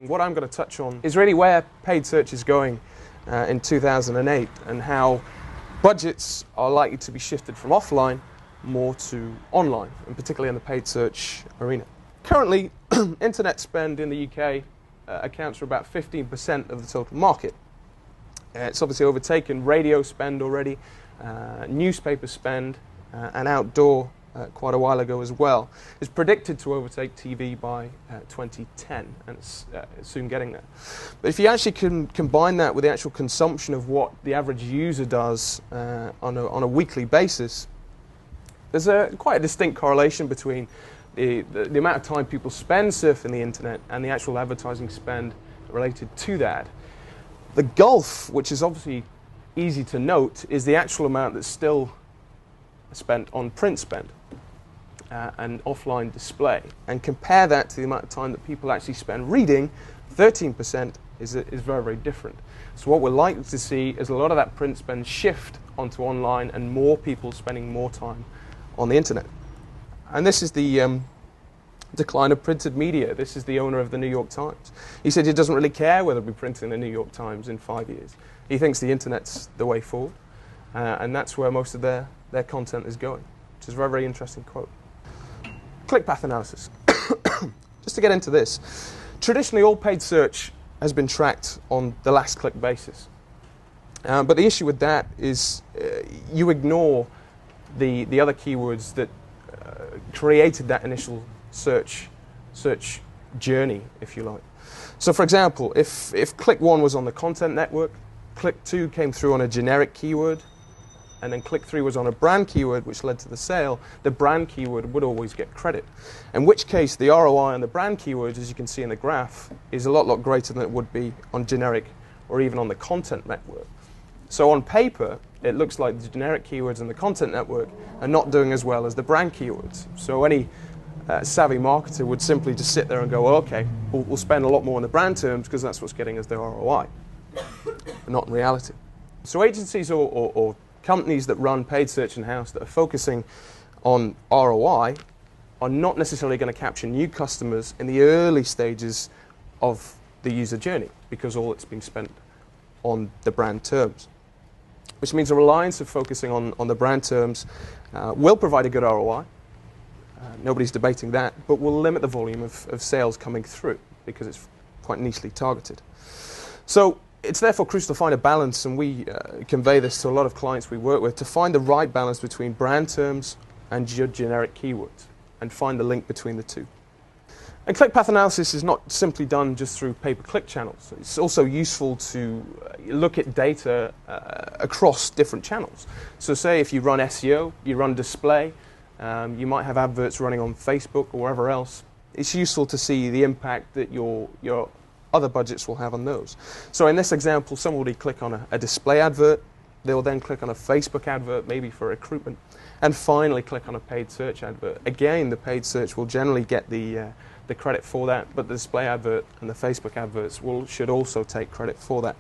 What I'm going to touch on is really where paid search is going in 2008 and how budgets are likely to be shifted from offline more to online, and particularly in the paid search arena. Currently, internet spend in the UK accounts for about 15% of the total market. It's obviously overtaken radio spend already, newspaper spend, and outdoor quite a while ago as well. It's predicted to overtake TV by 2010, and it's soon getting there. But if you actually can combine that with the actual consumption of what the average user does on a weekly basis, there's quite a distinct correlation between the amount of time people spend surfing the internet and the actual advertising spend related to that. The gulf, which is obviously easy to note, is the actual amount that's still spent on print spend and offline display. And compare that to the amount of time that people actually spend reading, 13% is very, very different. So what we're likely to see is a lot of that print spend shift onto online and more people spending more time on the internet. And this is the decline of printed media. This is the owner of the New York Times. He said he doesn't really care whether we print in the New York Times in 5 years. He thinks the internet's the way forward, and that's where most of their content is going, which is a very, very interesting quote. Click path analysis. Just to get into this, traditionally all paid search has been tracked on the last click basis. But the issue with that is you ignore the other keywords that created that initial search journey, if you like. So for example, if click 1 was on the content network, click 2 came through on a generic keyword, and then click 3 was on a brand keyword which led to the sale, the brand keyword would always get credit. In which case the ROI on the brand keywords, as you can see in the graph, is a lot greater than it would be on generic or even on the content network. So on paper, it looks like the generic keywords in the content network are not doing as well as the brand keywords. So any savvy marketer would simply just sit there and go, well, okay, we'll spend a lot more on the brand terms because that's what's getting us the ROI. But not in reality. So agencies or companies that run paid search in-house that are focusing on ROI are not necessarily going to capture new customers in the early stages of the user journey because all it's been spent on the brand terms. Which means a reliance of focusing on the brand terms will provide a good ROI. Nobody's debating that, but will limit the volume of sales coming through because it's quite nichely targeted. So it's therefore crucial to find a balance, and we convey this to a lot of clients we work with, to find the right balance between brand terms and your generic keywords and find the link between the two. And click path analysis is not simply done just through pay-per-click channels. It's also useful to look at data across different channels. So say if you run SEO, you run display, you might have adverts running on Facebook or wherever else. It's useful to see the impact that your other budgets will have on those. So in this example, someone will click on a display advert, they'll then click on a Facebook advert, maybe for recruitment, and finally click on a paid search advert. Again, the paid search will generally get the credit for that, but the display advert and the Facebook adverts should also take credit for that.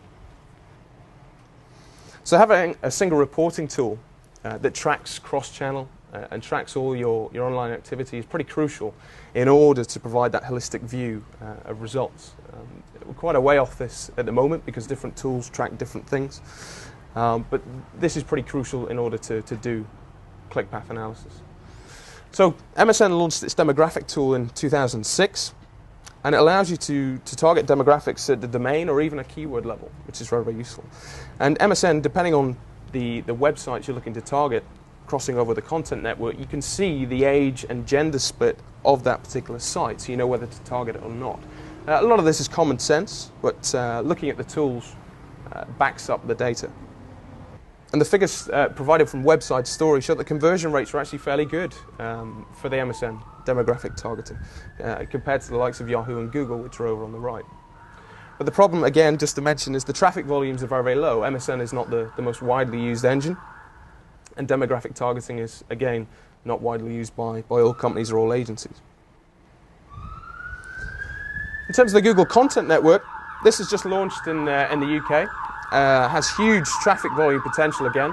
So having a single reporting tool that tracks cross-channel and tracks all your online activity is pretty crucial in order to provide that holistic view of results. We're quite a way off this at the moment because different tools track different things, but this is pretty crucial in order to do click path analysis. So MSN launched its demographic tool in 2006, and it allows you to target demographics at the domain or even a keyword level, which is very, very useful. And MSN, depending on the websites you're looking to target, crossing over the content network, you can see the age and gender split of that particular site, so you know whether to target it or not. A lot of this is common sense, but looking at the tools backs up the data. And the figures provided from Website Story show that conversion rates are actually fairly good for the MSN demographic targeting compared to the likes of Yahoo and Google, which are over on the right. But the problem, again, just to mention, is the traffic volumes are very, very low. MSN is not the most widely used engine, and demographic targeting is, again, not widely used by all companies or all agencies. In terms of the Google Content Network, this is just launched in the UK. Has huge traffic volume potential again,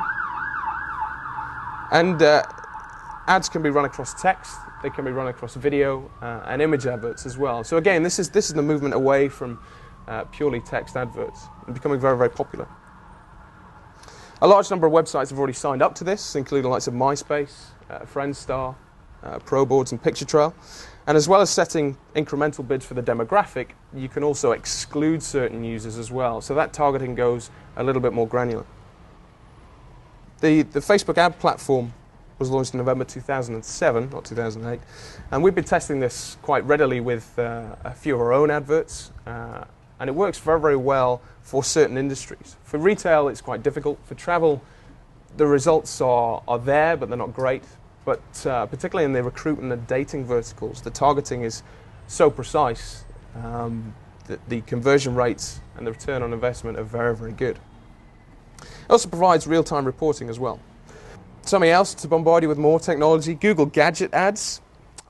and ads can be run across text, they can be run across video and image adverts as well. So again, this is the movement away from purely text adverts and becoming very, very popular. A large number of websites have already signed up to this, including the likes of MySpace, Friendstar, ProBoards and PictureTrail. And as well as setting incremental bids for the demographic, you can also exclude certain users as well. So that targeting goes a little bit more granular. The Facebook ad platform was launched in November 2007, not 2008. And we've been testing this quite readily with a few of our own adverts. And it works very, very well for certain industries. For retail, it's quite difficult. For travel, the results are there, but they're not great. But particularly in the recruitment and dating verticals, the targeting is so precise that the conversion rates and the return on investment are very, very good. It also provides real-time reporting as well. Something else to bombard you with more technology, Google Gadget ads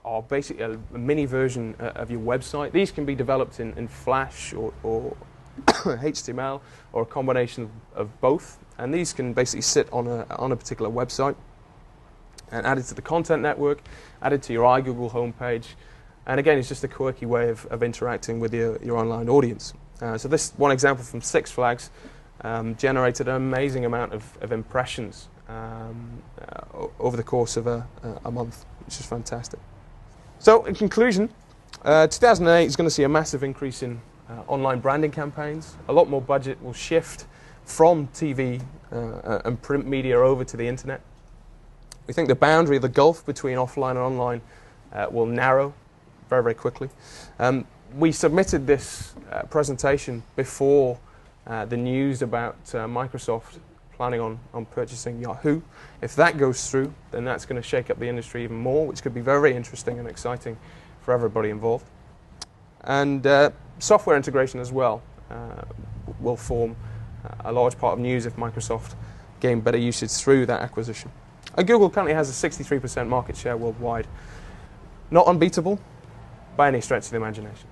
are basically a mini version of your website. These can be developed in Flash or HTML or a combination of both. And these can basically sit on a particular website and added to the content network, added to your iGoogle homepage. And again, it's just a quirky way of interacting with your online audience. So this one example from Six Flags generated an amazing amount of impressions over the course of a month, which is fantastic. So in conclusion, 2008 is going to see a massive increase in online branding campaigns. A lot more budget will shift from TV and print media over to the internet. We think the boundary, the gulf between offline and online will narrow very, very quickly. We submitted this presentation before the news about Microsoft planning on purchasing Yahoo. If that goes through, then that's going to shake up the industry even more, which could be very, very interesting and exciting for everybody involved. And software integration as well will form a large part of news if Microsoft gain better usage through that acquisition. And Google currently has a 63% market share worldwide. Not unbeatable by any stretch of the imagination.